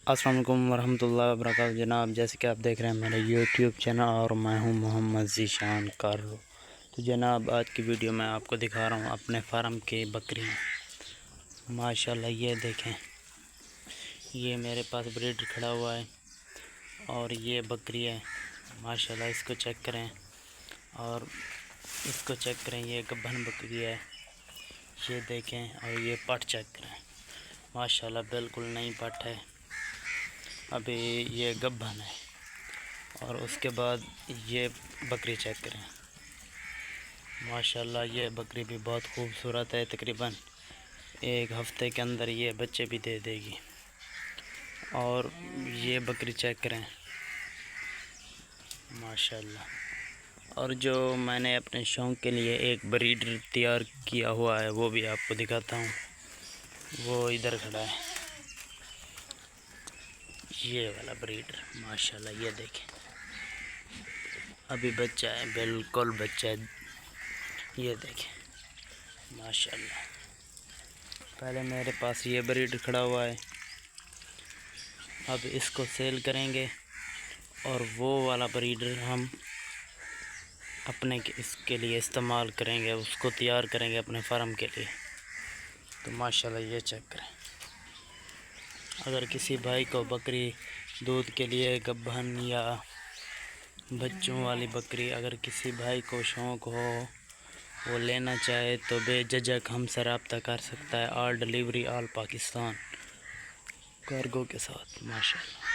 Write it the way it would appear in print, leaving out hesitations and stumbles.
السلام علیکم ورحمۃ اللہ وبرکاتہ جناب، جیسے کہ آپ دیکھ رہے ہیں میرا یوٹیوب چینل اور میں ہوں محمد ذیشان کارو۔ تو جناب آج کی ویڈیو میں آپ کو دکھا رہا ہوں اپنے فارم کی بکریاں۔ ماشاءاللہ یہ دیکھیں، یہ میرے پاس بریڈر کھڑا ہوا ہے اور یہ بکری ہے ماشاءاللہ، اس کو چیک کریں اور اس کو چیک کریں، یہ گبھن بکری ہے، یہ دیکھیں، اور یہ پٹ چیک کریں ماشاءاللہ بالکل نئی پٹ ہے، ابھی یہ گبھن ہے۔ اور اس کے بعد یہ بکری چیک کریں ماشاءاللہ، یہ بکری بھی بہت خوبصورت ہے، تقریباً 1 ہفتے کے اندر یہ بچے بھی دے دے گی۔ اور یہ بکری چیک کریں ماشاءاللہ۔ اور جو میں نے اپنے شوق کے لیے ایک بریڈر تیار کیا ہوا ہے وہ بھی آپ کو دکھاتا ہوں، وہ ادھر کھڑا ہے، یہ والا بریڈر ماشاءاللہ، یہ دیکھیں ابھی بچہ ہے، بالکل بچہ ہے، یہ دیکھیں ماشاءاللہ۔ پہلے میرے پاس یہ بریڈر کھڑا ہوا ہے، اب اس کو سیل کریں گے اور وہ والا بریڈر ہم اپنے اس کے لیے استعمال کریں گے، اس کو تیار کریں گے اپنے فارم کے لیے۔ تو ماشاءاللہ یہ چیک کریں، اگر کسی بھائی کو بکری دودھ کے لیے گبھن یا بچوں والی بکری اگر کسی بھائی کو شوق ہو، وہ لینا چاہے تو بے جھجک ہم سے رابطہ کر سکتا ہے، آل ڈلیوری آل پاکستان کارگو کے ساتھ ماشاءاللہ۔